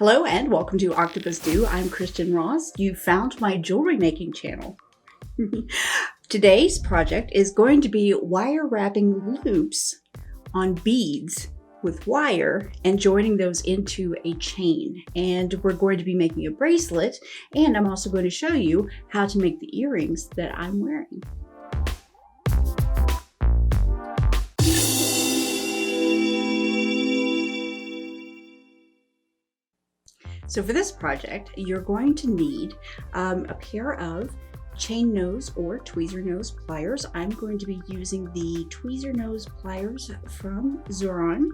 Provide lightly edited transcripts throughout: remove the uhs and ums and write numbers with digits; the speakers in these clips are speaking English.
Hello and welcome to OctopusDo. I'm Kristen Ross. You found my jewelry making channel. Today's project is going to be wire wrapping loops on beads with wire and joining those into a chain. And we're going to be making a bracelet, and I'm also going to show you how to make the earrings that I'm wearing. So for this project, you're going to need a pair of chain nose or tweezer nose pliers. I'm going to be using the tweezer nose pliers from Xuron,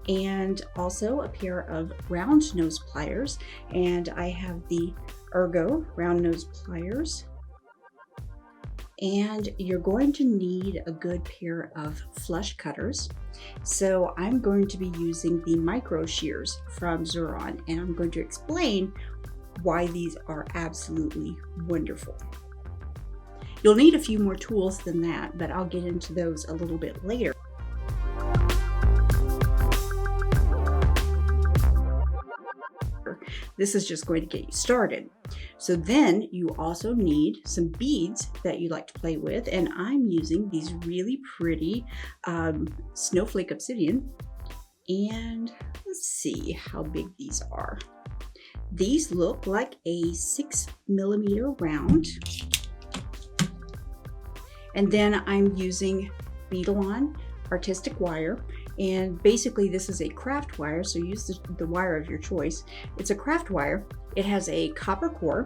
and also a pair of round nose pliers. And I have the Ergo round nose pliers. And you're going to need a good pair of flush cutters. So I'm going to be using the micro shears from Xuron, and I'm going to explain why these are absolutely wonderful. You'll need a few more tools than that, but I'll get into those a little bit later. This is just going to get you started. So then you also need some beads that you like to play with, and I'm using these really pretty Snowflake Obsidian. And let's see how big these are. These look like a 6mm round. And then I'm using Beaded artistic wire. And basically this is a craft wire, so use the wire of your choice. It's a craft wire. It has a copper core,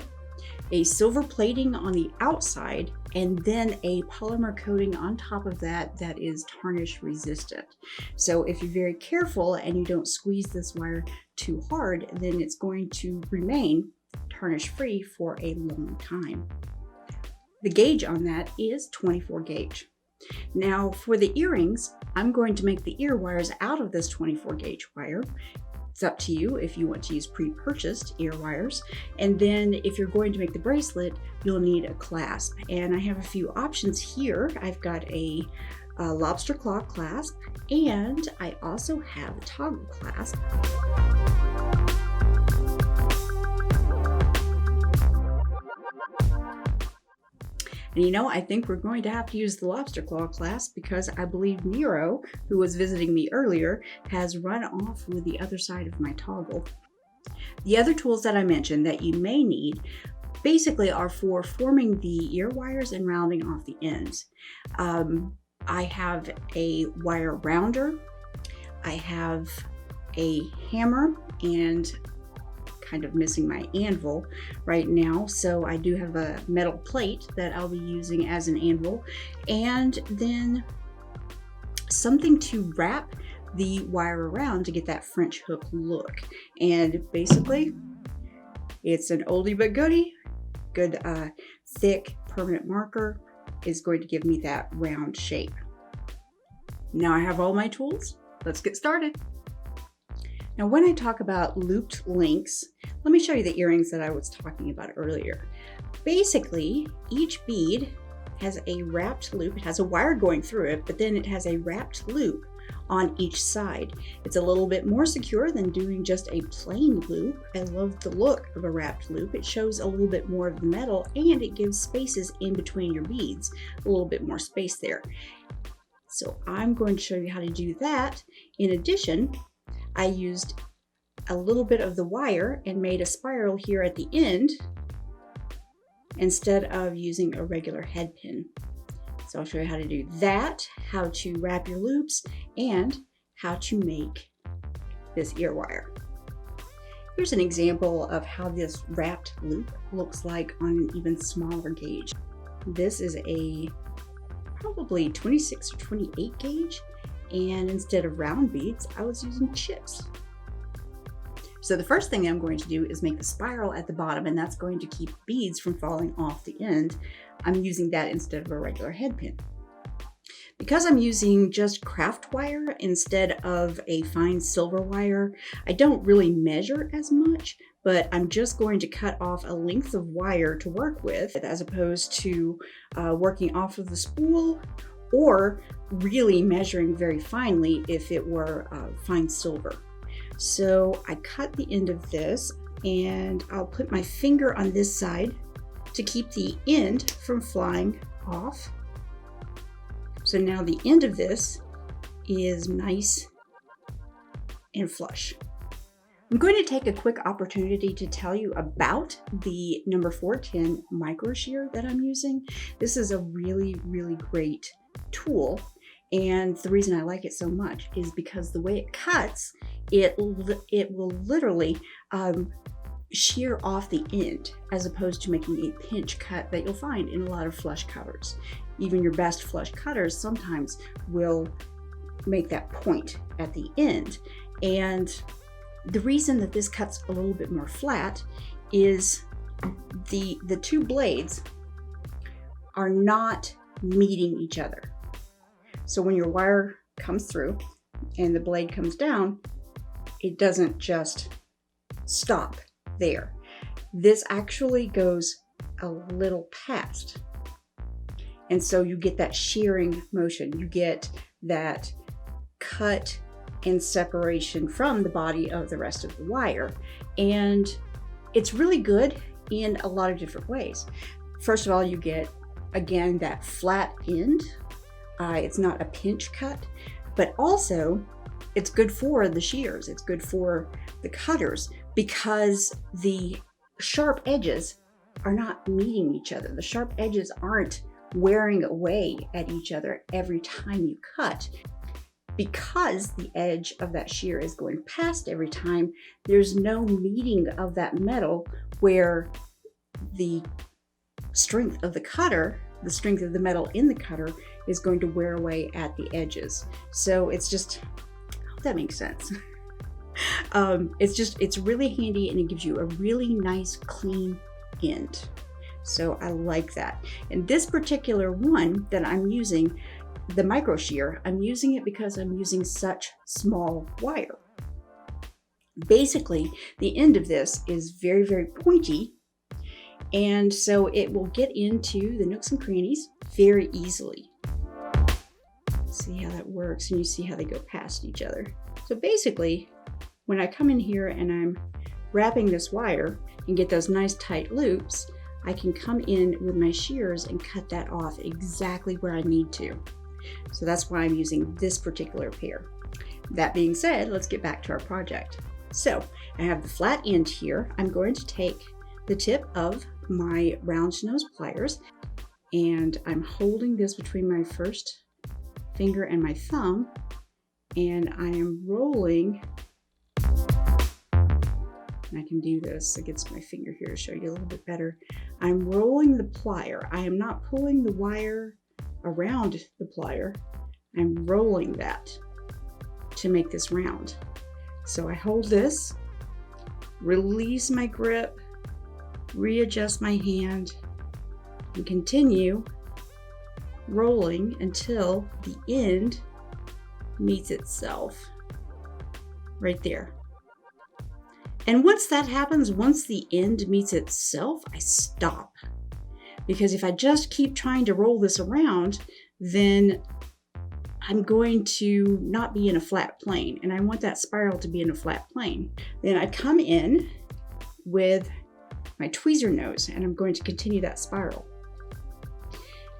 a silver plating on the outside, and then a polymer coating on top of that that is tarnish resistant. So if you're very careful and you don't squeeze this wire too hard, then it's going to remain tarnish free for a long time. The gauge on that is 24 gauge. Now for the earrings, I'm going to make the ear wires out of this 24 gauge wire. It's up to you if you want to use pre-purchased ear wires. And then if you're going to make the bracelet, you'll need a clasp. And I have a few options here. I've got a lobster claw clasp, and I also have a toggle clasp. And you know, I think we're going to have to use the lobster claw clasp because I believe Nero, who was visiting me earlier, has run off with the other side of my toggle. The other tools that I mentioned that you may need basically are for forming the ear wires and rounding off the ends. I have a wire rounder, I have a hammer, and kind of missing my anvil right now, so I do have a metal plate that I'll be using as an anvil, and then something to wrap the wire around to get that French hook look. And basically it's an oldie but goodie. Good thick permanent marker is going to give me that round shape. Now I have all my tools, let's get started. Now, when I talk about looped links, let me show you the earrings that I was talking about earlier. Basically, each bead has a wrapped loop. It has a wire going through it, but then it has a wrapped loop on each side. It's a little bit more secure than doing just a plain loop. I love the look of a wrapped loop. It shows a little bit more of the metal, and it gives spaces in between your beads, a little bit more space there. So I'm going to show you how to do that. In addition, I used a little bit of the wire and made a spiral here at the end instead of using a regular head pin. So I'll show you how to do that, how to wrap your loops, and how to make this ear wire. Here's an example of how this wrapped loop looks like on an even smaller gauge. This is a probably 26 or 28 gauge. And instead of round beads, I was using chips. So the first thing I'm going to do is make the spiral at the bottom, and that's going to keep beads from falling off the end. I'm using that instead of a regular head pin. Because I'm using just craft wire instead of a fine silver wire, I don't really measure as much, but I'm just going to cut off a length of wire to work with as opposed to working off of the spool or really measuring very finely if it were fine silver. So I cut the end of this, and I'll put my finger on this side to keep the end from flying off. So now the end of this is nice and flush. I'm going to take a quick opportunity to tell you about the number 410 micro shear that I'm using. This is a really great tool, and the reason I like it so much is because the way it cuts, it will literally shear off the end, as opposed to making a pinch cut that you'll find in a lot of flush cutters. Even your best flush cutters sometimes will make that point at the end. And the reason that this cuts a little bit more flat is the two blades are not meeting each other. So when your wire comes through and the blade comes down, it doesn't just stop there. This actually goes a little past. And so you get that shearing motion. You get that cut and separation from the body of the rest of the wire. And it's really good in a lot of different ways. First of all, you get, again, that flat end. It's not a pinch cut, but also it's good for the shears. It's good for the cutters because the sharp edges are not meeting each other. The sharp edges aren't wearing away at each other every time you cut. Because the edge of that shear is going past every time, there's no meeting of that metal where the strength of the cutter, the strength of the metal in the cutter, is going to wear away at the edges. So it's just, I hope that makes sense. It's really handy, and it gives you a really nice clean end. So I like that. And this particular one that I'm using, the micro shear, I'm using it because I'm using such small wire. Basically, the end of this is very pointy, and so it will get into the nooks and crannies very easily. See how that works, and you see how they go past each other. So basically, when I come in here and I'm wrapping this wire and get those nice tight loops, I can come in with my shears and cut that off exactly where I need to. So that's why I'm using this particular pair. That being said, let's get back to our project. So I have the flat end here. I'm going to take the tip of my round nose pliers, and I'm holding this between my first finger and my thumb, and I am rolling. And I can do this against my finger here to show you a little bit better. I'm rolling the plier. I am not pulling the wire around the plier. I'm rolling that to make this round. So I hold this, release my grip, readjust my hand, and continue rolling until the end meets itself right there. And once that happens, once the end meets itself, I stop. Because if I just keep trying to roll this around, then I'm going to not be in a flat plane, and I want that spiral to be in a flat plane. Then I come in with my tweezer nose, and I'm going to continue that spiral.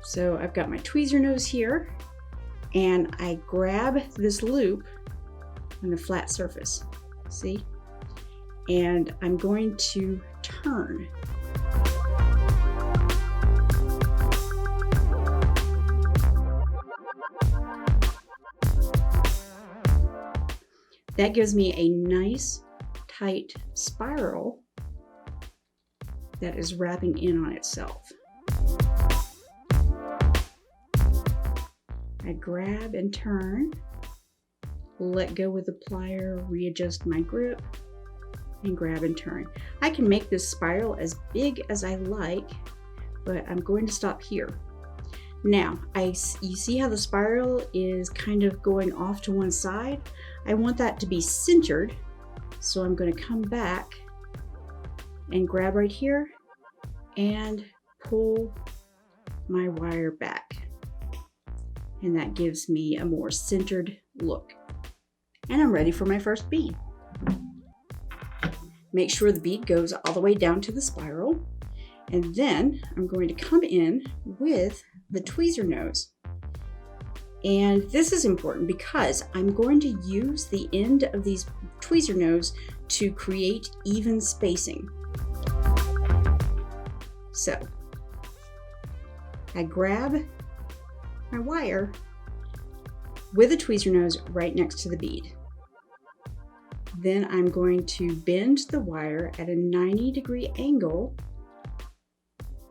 So I've got my tweezer nose here, and I grab this loop on the flat surface, see? And I'm going to turn. That gives me a nice tight spiral that is wrapping in on itself. I grab and turn, let go with the plier, readjust my grip, and grab and turn. I can make this spiral as big as I like, but I'm going to stop here. Now, you see how the spiral is kind of going off to one side? I want that to be centered, so I'm going to come back and grab right here and pull my wire back. And that gives me a more centered look. And I'm ready for my first bead. Make sure the bead goes all the way down to the spiral. And then I'm going to come in with the tweezer nose. And this is important because I'm going to use the end of these tweezer nose to create even spacing. So I grab my wire with a tweezer nose right next to the bead. Then I'm going to bend the wire at a 90-degree angle,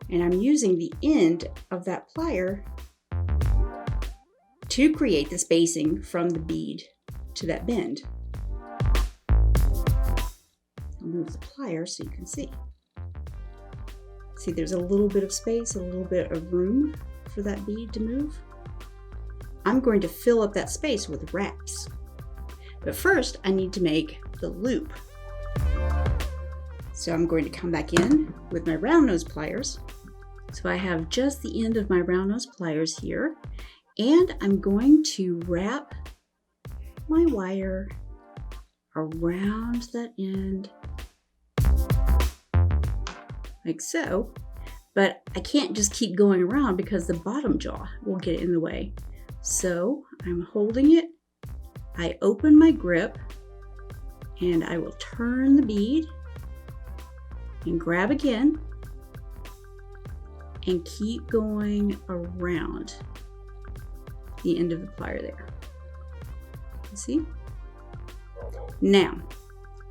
and I'm using the end of that plier to create the spacing from the bead to that bend. I'll move the plier so you can see. See, there's a little bit of space, a little bit of room for that bead to move. I'm going to fill up that space with wraps. But first, I need to make the loop. So I'm going to come back in with my round nose pliers. So I have just the end of my round nose pliers here, and I'm going to wrap my wire around that end like so. But I can't just keep going around because the bottom jaw will get in the way. So I'm holding it. I open my grip and I will turn the bead and grab again and keep going around the end of the plier there. See? Now,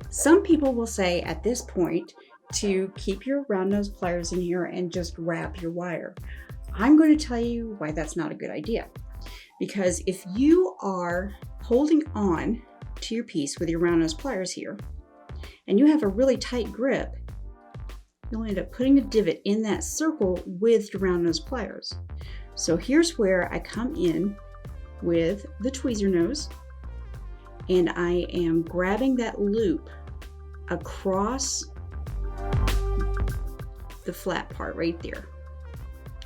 some people will say at this point to keep your round nose pliers in here and just wrap your wire. I'm going to tell you why that's not a good idea. Because if you are holding on to your piece with your round nose pliers here, and you have a really tight grip, you'll end up putting a divot in that circle with your round nose pliers. So here's where I come in with the tweezer nose, and I am grabbing that loop across the flat part right there.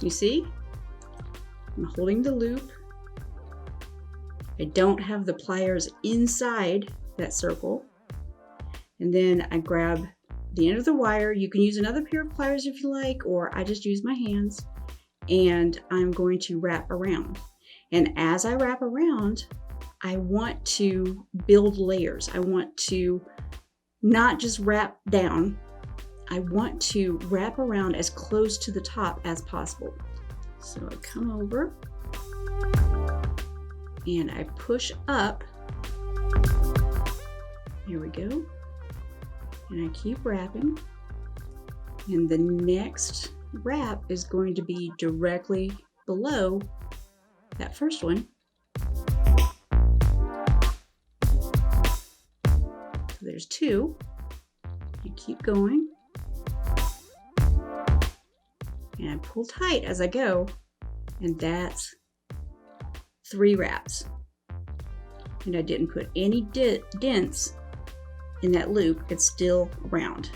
You see? I'm holding the loop. I don't have the pliers inside that circle. And then I grab the end of the wire. You can use another pair of pliers if you like, or I just use my hands. And I'm going to wrap around. And as I wrap around, I want to build layers. I want to not just wrap down. I want to wrap around as close to the top as possible. So I come over and I push up. Here we go. And I keep wrapping. And the next wrap is going to be directly below that first one. So there's two. You keep going. And I pull tight as I go. And that's 3 wraps. And I didn't put any dents in that loop. It's still round.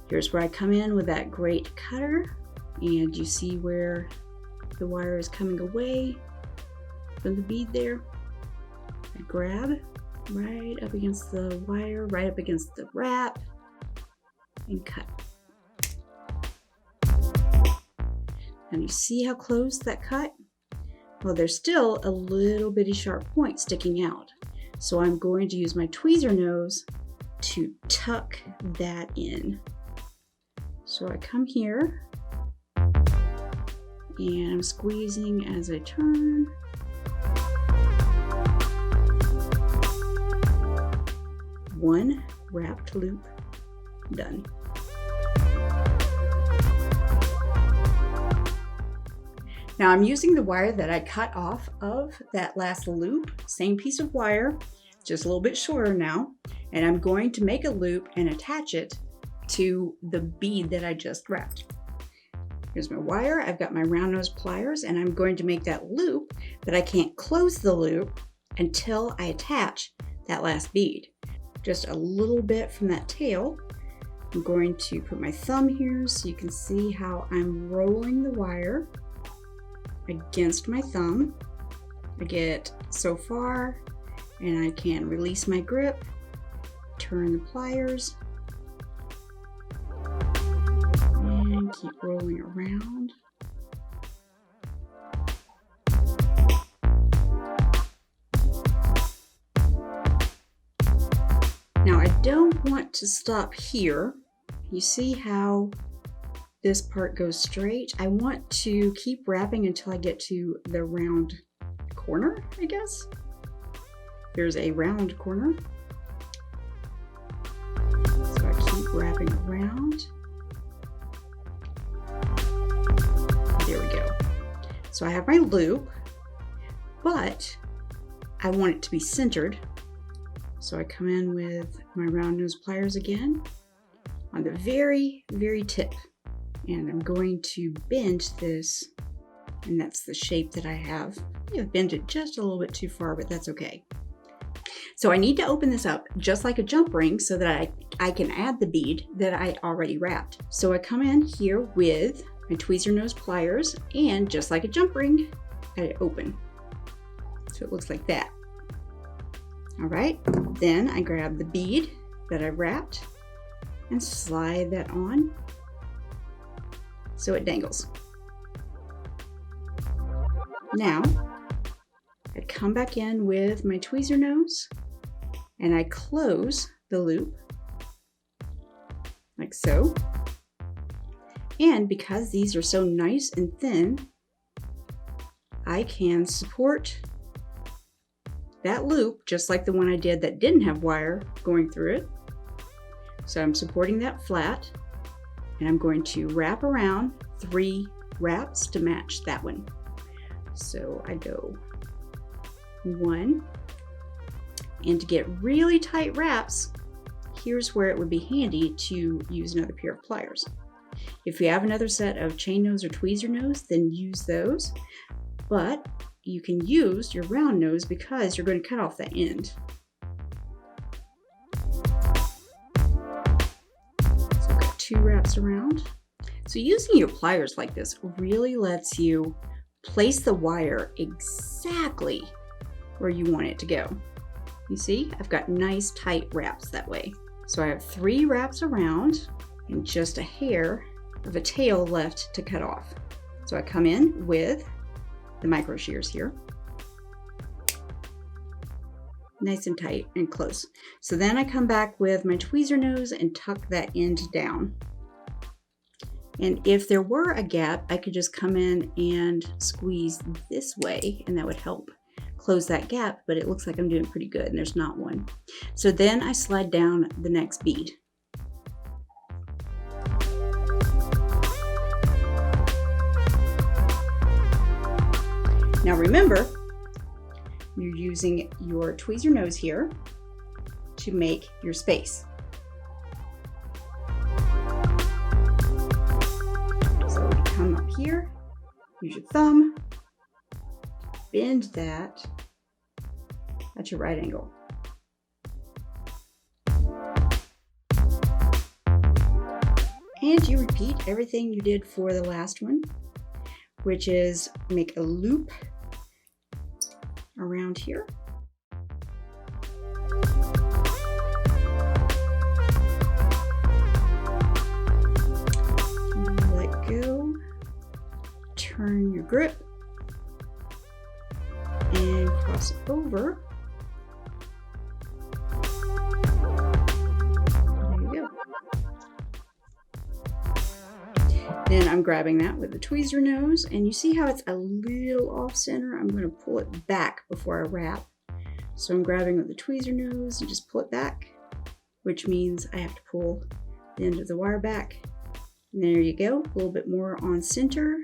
Here's where I come in with that great cutter, and you see where the wire is coming away from the bead there. I grab right up against the wire, right up against the wrap, and cut. And you see how close that cut? Well, there's still a little bitty sharp point sticking out. So I'm going to use my tweezer nose to tuck that in. So I come here and I'm squeezing as I turn. One wrapped loop done. Now I'm using the wire that I cut off of that last loop, same piece of wire, just a little bit shorter now, and I'm going to make a loop and attach it to the bead that I just wrapped. Here's my wire, I've got my round nose pliers, and I'm going to make that loop, but I can't close the loop until I attach that last bead. Just a little bit from that tail. I'm going to put my thumb here so you can see how I'm rolling the wire against my thumb. I get so far and I can release my grip turn the pliers, and keep rolling around. Now I don't want to stop here. You see how this part goes straight? I want to keep wrapping until I get to the round corner, I guess. There's a round corner. So I keep wrapping around. There we go. So I have my loop, but I want it to be centered. So I come in with my round nose pliers again on the very, very tip. And I'm going to bend this, and that's the shape that I have. I've bent it just a little bit too far, but that's okay. So I need to open this up just like a jump ring so that I can add the bead that I already wrapped. So I come in here with my tweezer nose pliers, and just like a jump ring, I open. So it looks like that. All right, then I grab the bead that I wrapped and slide that on so it dangles. Now, I come back in with my tweezer nose and I close the loop like so. And because these are so nice and thin, I can support that loop just like the one I did that didn't have wire going through it. So I'm supporting that flat, and I'm going to wrap around 3 wraps to match that one. So I go 1, and to get really tight wraps, here's where it would be handy to use another pair of pliers. If you have another set of chain nose or tweezer nose, then use those, but you can use your round nose because you're going to cut off the end. So I've got 2 wraps around. So using your pliers like this really lets you place the wire exactly where you want it to go. You see, I've got nice tight wraps that way. So I have 3 wraps around and just a hair of a tail left to cut off. So I come in with the micro shears here, nice and tight and close. So then I come back with my tweezer nose and tuck that end down. And if there were a gap, I could just come in and squeeze this way, and that would help close that gap, but it looks like I'm doing pretty good and there's not one. So then I slide down the next bead. Now remember, you're using your tweezer nose here to make your space. So you come up here, use your thumb, bend that at your right angle. And you repeat everything you did for the last one, which is make a loop around here. Let go, turn your grip, and cross over. There you go. Then I'm grabbing that with the tweezer nose, and you see how it's a little off center? I'm going to pull it back before I wrap. So I'm grabbing with the tweezer nose and just pull it back, which means I have to pull the end of the wire back. And there you go, a little bit more on center.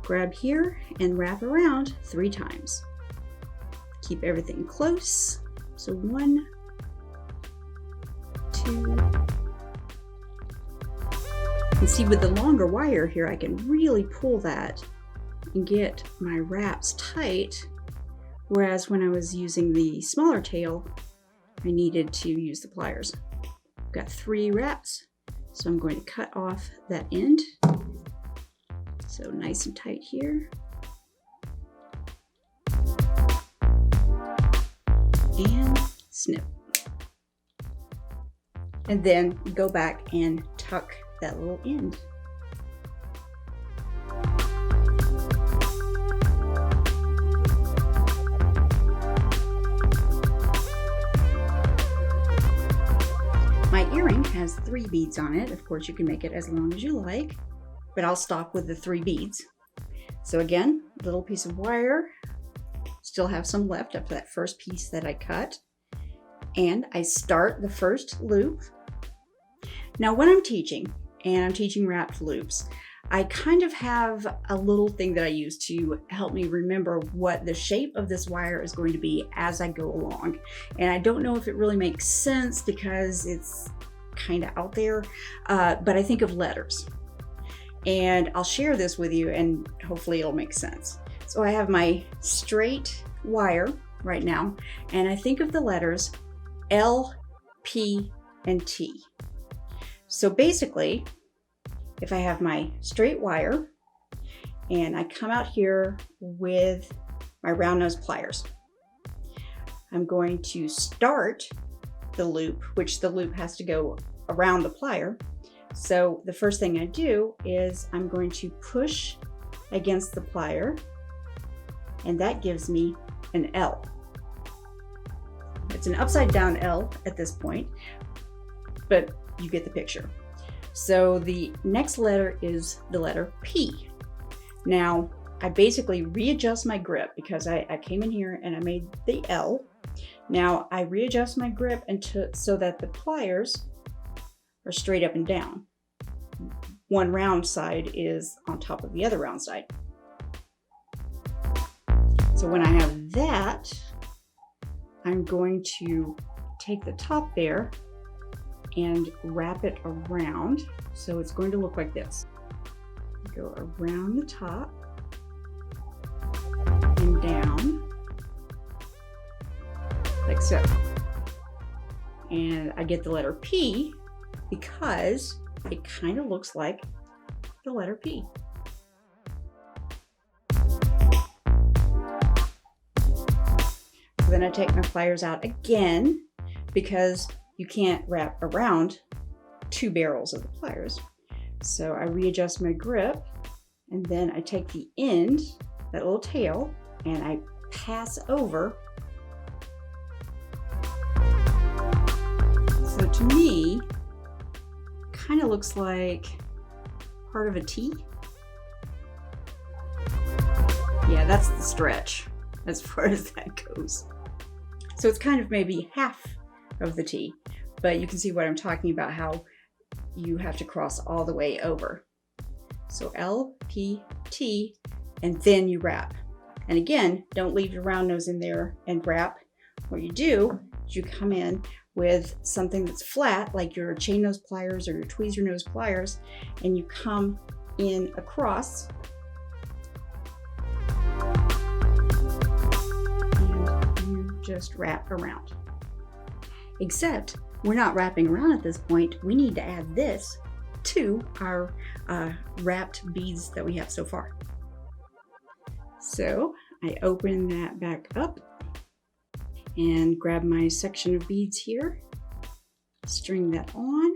Grab here and wrap around 3 times. Keep everything close. So 1, 2. And see, with the longer wire here, I can really pull that and get my wraps tight. Whereas when I was using the smaller tail, I needed to use the pliers. I've got 3 wraps, so I'm going to cut off that end. So nice and tight here. And snip. and then go back and tuck that little end. My earring has 3 beads on it. Of course, you can make it as long as you like, but I'll stop with the 3 beads. So again, little piece of wire, still have some left after that first piece that I cut. And I start the first loop. Now when I'm teaching, and I'm teaching wrapped loops, I kind of have a little thing that I use to help me remember what the shape of this wire is going to be as I go along. And I don't know if it really makes sense because it's kind of out there, but I think of letters. And I'll share this with you and hopefully it'll make sense. So I have my straight wire right now, and I think of the letters L, P, and T. So basically, if I have my straight wire and I come out here with my round nose pliers, I'm going to start the loop, which the loop has to go around the plier. So the first thing I do is I'm going to push against the plier, and that gives me an L. It's an upside down L at this point, but you get the picture. So the next letter is the letter P. Now, I basically readjust my grip because I came in here and I made the L. Now I readjust my grip so that the pliers are straight up and down. One round side is on top of the other round side. So when I have that, I'm going to take the top there and wrap it around. So it's going to look like this. Go around the top and down, like so. And I get the letter P because it kind of looks like the letter P. Then I take my pliers out again because you can't wrap around 2 barrels of the pliers. So I readjust my grip, and then I take the end, that little tail, and I pass over. So to me, kind of looks like part of a T. Yeah, that's the stretch as far as that goes. So it's kind of maybe half of the T, but you can see what I'm talking about, how you have to cross all the way over. So L, P, T, and then you wrap. And again, don't leave your round nose in there and wrap. What you do is you come in with something that's flat, like your chain nose pliers or your tweezer nose pliers, and you come in across and you just wrap around. Except we're not wrapping around at this point. We need to add this to our wrapped beads that we have so far. So I open that back up and grab my section of beads here, string that on.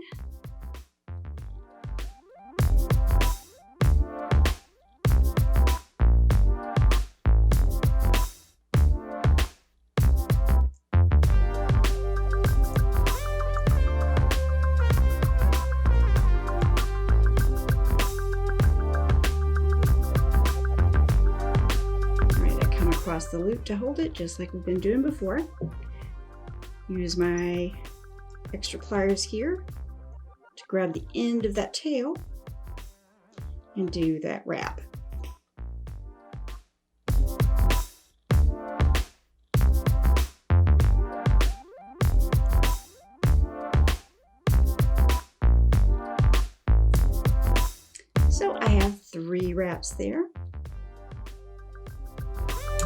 The loop to hold it, just like we've been doing before. Use my extra pliers here to grab the end of that tail and do that wrap. So I have 3 wraps there.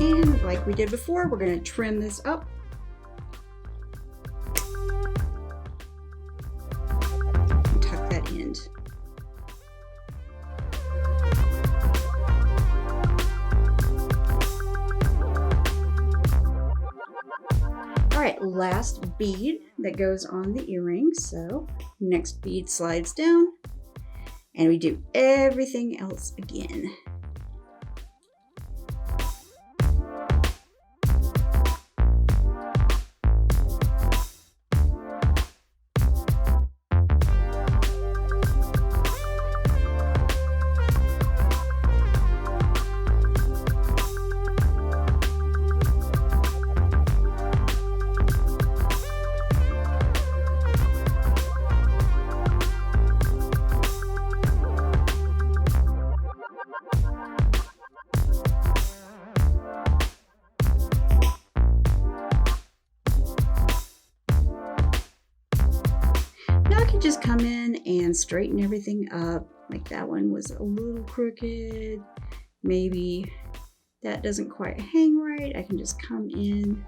And like we did before, we're going to trim this up. And tuck that end. All right, last bead that goes on the earring. So next bead slides down and we do everything else again. Just come in and straighten everything up. Like that one was a little crooked. Maybe that doesn't quite hang right. I can just come in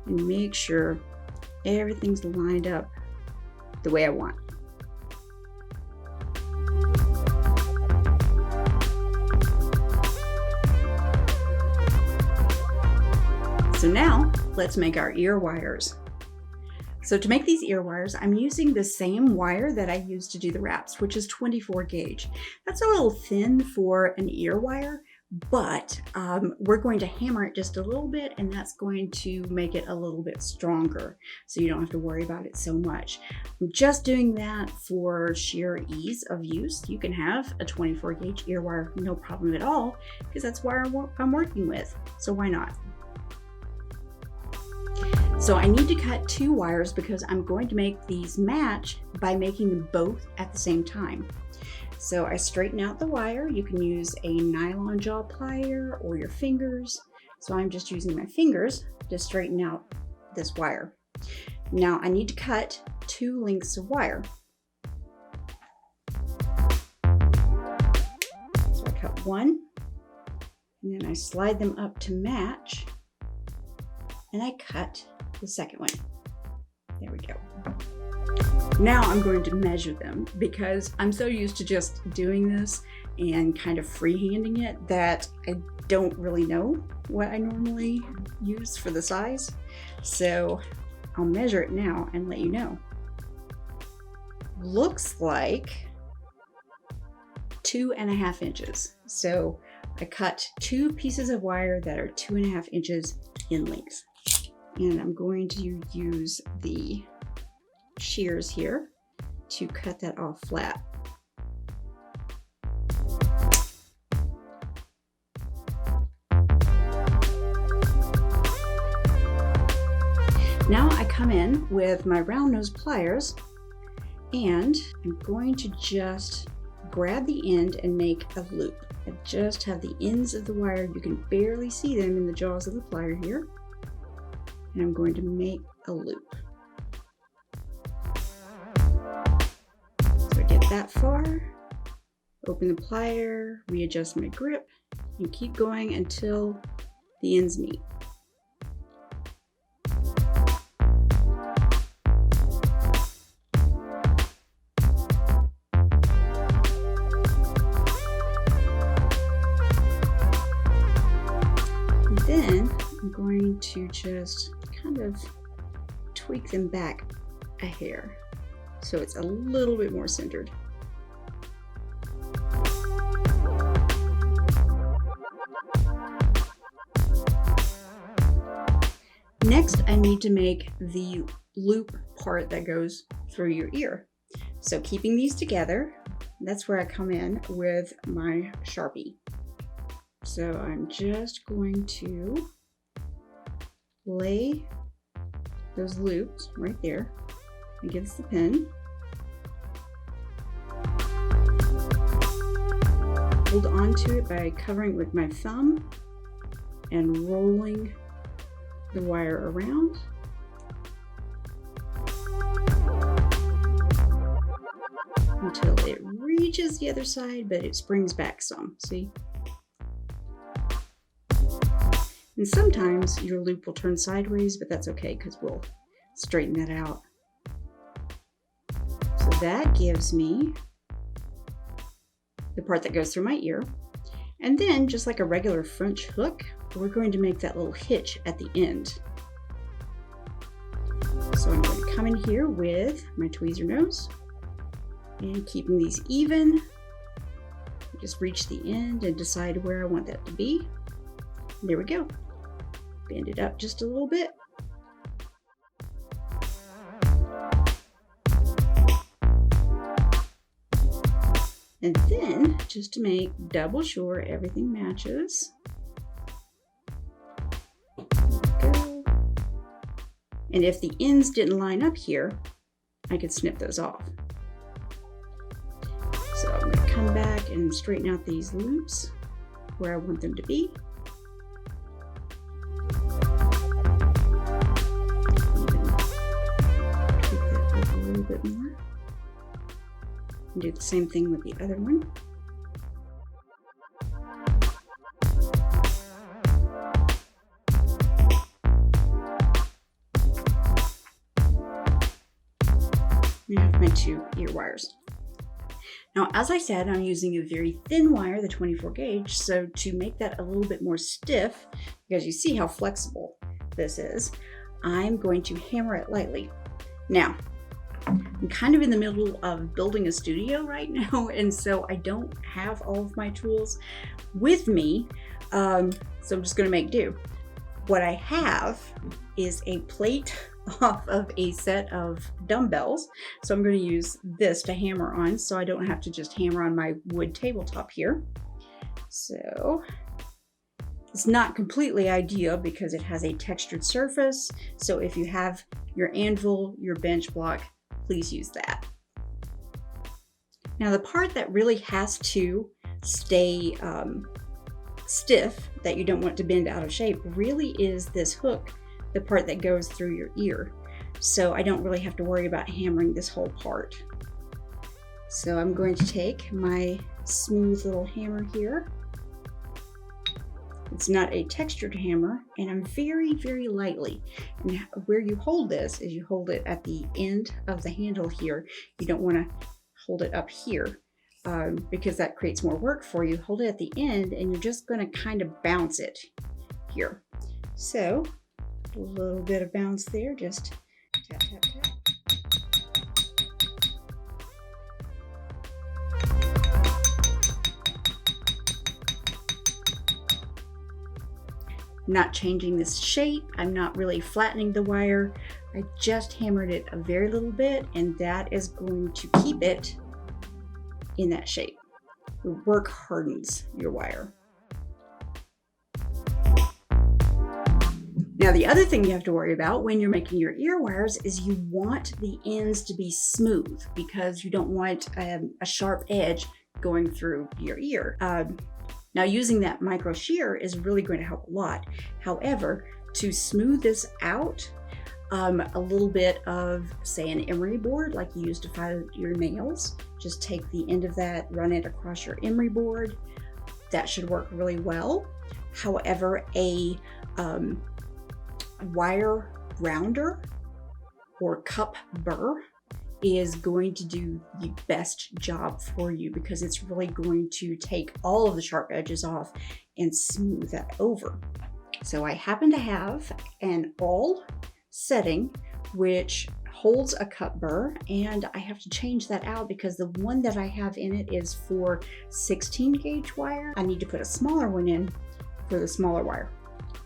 and make sure everything's lined up the way I want. So now let's make our ear wires. So to make these ear wires, I'm using the same wire that I used to do the wraps, which is 24 gauge. That's a little thin for an ear wire, but we're going to hammer it just a little bit, and that's going to make it a little bit stronger, so you don't have to worry about it so much. I'm just doing that for sheer ease of use. You can have a 24 gauge ear wire, no problem at all, because that's wire I'm working with, so why not? So I need to cut 2 wires because I'm going to make these match by making them both at the same time. So I straighten out the wire. You can use a nylon jaw plier or your fingers. So I'm just using my fingers to straighten out this wire. Now I need to cut 2 lengths of wire. So I cut 1, and then I slide them up to match, and I cut the second one. There we go. Now I'm going to measure them because I'm so used to just doing this and kind of freehanding it that I don't really know what I normally use for the size. So I'll measure it now and let you know. Looks like 2.5 inches. So I cut 2 pieces of wire that are 2.5 inches in length. And I'm going to use the shears here to cut that off flat. Now I come in with my round nose pliers, and I'm going to just grab the end and make a loop. I just have the ends of the wire. You can barely see them in the jaws of the plier here. And I'm going to make a loop. So I get that far, open the plier, readjust my grip, and keep going until the ends meet. And then I'm going to just kind of tweak them back a hair so it's a little bit more centered. Next, I need to make the loop part that goes through your ear. So keeping these together, that's where I come in with my Sharpie. So I'm just going to lay those loops right there against the pen. Hold on to it by covering with my thumb and rolling the wire around. Until it reaches the other side, but it springs back some, see? And sometimes your loop will turn sideways, but that's okay because we'll straighten that out. So that gives me the part that goes through my ear. And then, just like a regular French hook, we're going to make that little hitch at the end. So here with my tweezer nose and keeping these even. Just reach the end and decide where I want that to be. There we go. Bend it up just a little bit. And then, just to make double sure everything matches, go. And if the ends didn't line up here, I could snip those off. So I'm going to come back and straighten out these loops where I want them to be. Tweak that up a little bit more. And do the same thing with the other one. I have my 2 ear wires. Now, as I said, I'm using a very thin wire, the 24 gauge, so to make that a little bit more stiff, because you see how flexible this is, I'm going to hammer it lightly. Now, I'm kind of in the middle of building a studio right now, and so I don't have all of my tools with me, so I'm just going to make do. What I have is a plate off of a set of dumbbells, so I'm going to use this to hammer on so I don't have to just hammer on my wood tabletop here. So it's not completely ideal because it has a textured surface, so if you have your anvil, your bench block, please use that. Now the part that really has to stay stiff, that you don't want to bend out of shape, really is this hook, the part that goes through your ear. So I don't really have to worry about hammering this whole part. So I'm going to take my smooth little hammer here. It's not a textured hammer, and I'm very, very lightly. And where you hold this is you hold it at the end of the handle here. You don't want to hold it up here because that creates more work for you. Hold it at the end, and you're just going to kind of bounce it here. So a little bit of bounce there, just tap, tap, tap. Not changing this shape. I'm not really flattening the wire. I just hammered it a very little bit, and that is going to keep it in that shape. The work hardens your wire. Now, the other thing you have to worry about when you're making your ear wires is you want the ends to be smooth because you don't want a sharp edge going through your ear. Now, using that micro shear is really going to help a lot. However, to smooth this out, a little bit of, say, an emery board like you use to file your nails, just take the end of that, run it across your emery board. That should work really well. However, a wire rounder or cup burr is going to do the best job for you because it's really going to take all of the sharp edges off and smooth that over. So I happen to have an awl setting which holds a cup burr, and I have to change that out because the one that I have in it is for 16 gauge wire. I need to put a smaller one in for the smaller wire.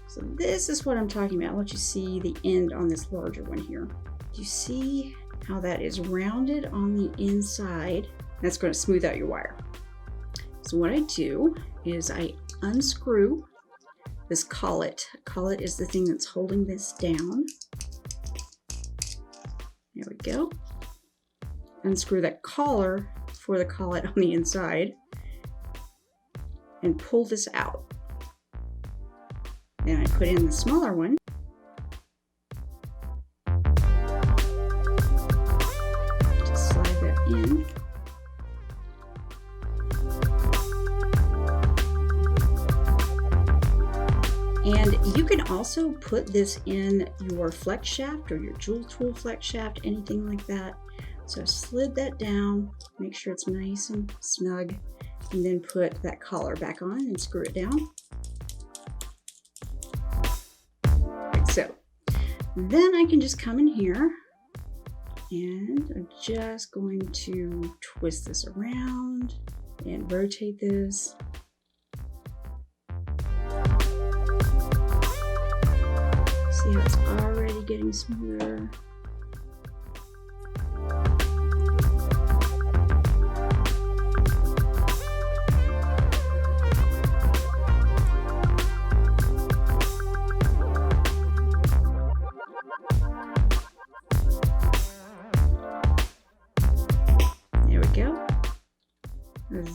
So this is what I'm talking about. I'll let you see the end on this larger one here. Do you see how that is rounded on the inside? That's going to smooth out your wire. So what I do is I unscrew this collet. Collet is the thing that's holding this down. There we go. Unscrew that collar for the collet on the inside and pull this out. Then I put in the smaller one. Just slide that in. And you can also put this in your flex shaft or your jewel tool flex shaft, anything like that. So I slid that down, make sure it's nice and snug, and then put that collar back on and screw it down. So then I can just come in here And I'm just going to twist this around and rotate this. See how it's already getting smoother. There we go.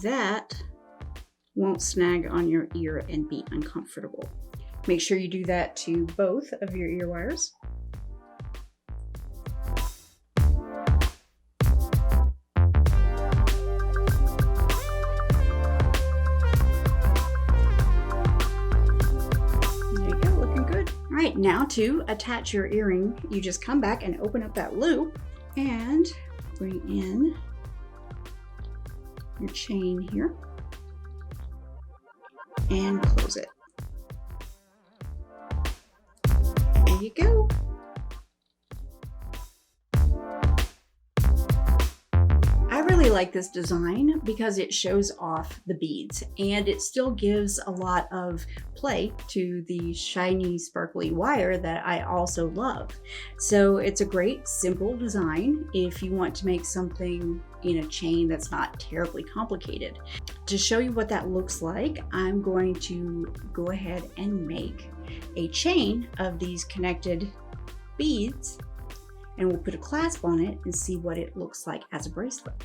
That won't snag on your ear and be uncomfortable. Make sure you do that to both of your ear wires. There you go, looking good. All right, now to attach your earring, you just come back and open up that loop and bring in your chain here and close it. There you go. I really like this design because it shows off the beads and it still gives a lot of play to the shiny sparkly wire that I also love. So it's a great simple design if you want to make something in a chain that's not terribly complicated. To show you what that looks like, I'm going to go ahead and make a chain of these connected beads, and we'll put a clasp on it and see what it looks like as a bracelet.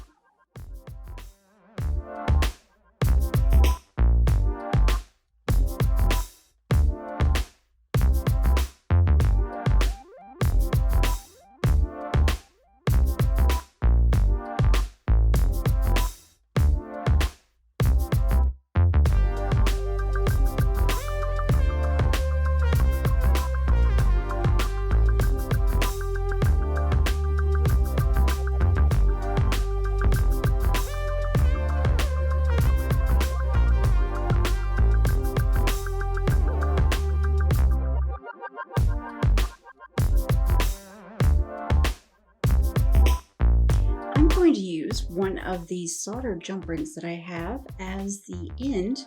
To use one of these soldered jump rings that I have as the end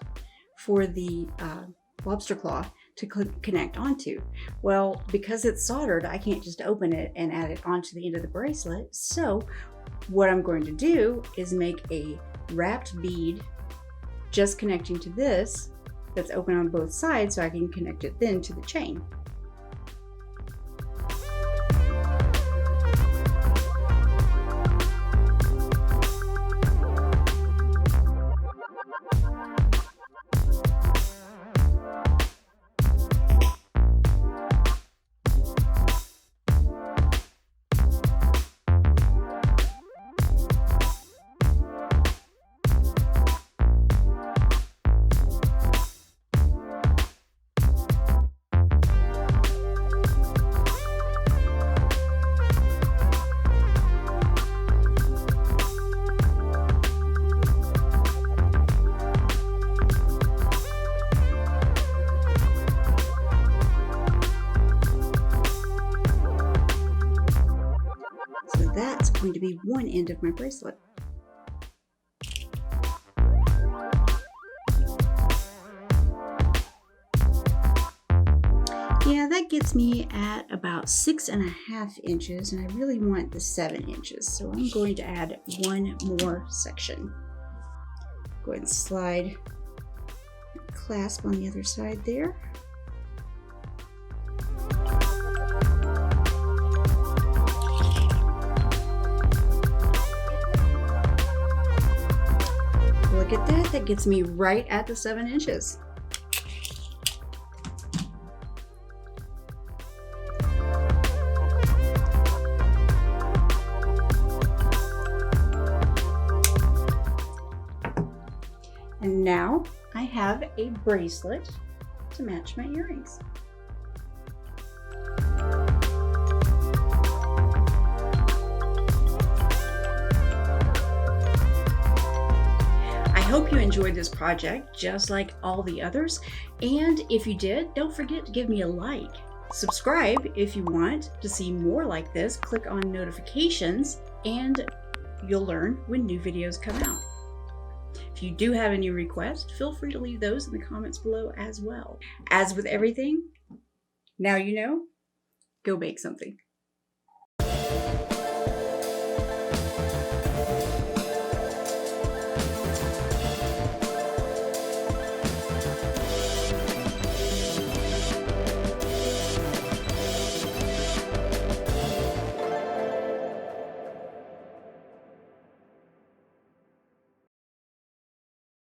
for the lobster claw to connect onto. Well, because it's soldered, I can't just open it and add it onto the end of the bracelet. So what I'm going to do is make a wrapped bead just connecting to this that's open on both sides so I can connect it then to the chain. That's going to be one end of my bracelet. Yeah, that gets me at about 6.5 inches, and I really want the 7 inches. So I'm going to add one more section. Go ahead and slide the clasp on the other side there. Look at that, that gets me right at the 7 inches. And now I have a bracelet to match my earrings. I hope you enjoyed this project just like all the others, and if you did, don't forget to give me a like. Subscribe if you want to see more like this. Click on notifications and you'll learn when new videos come out. If you do have any requests, feel free to leave those in the comments below as well. As with everything, now you know, go make something.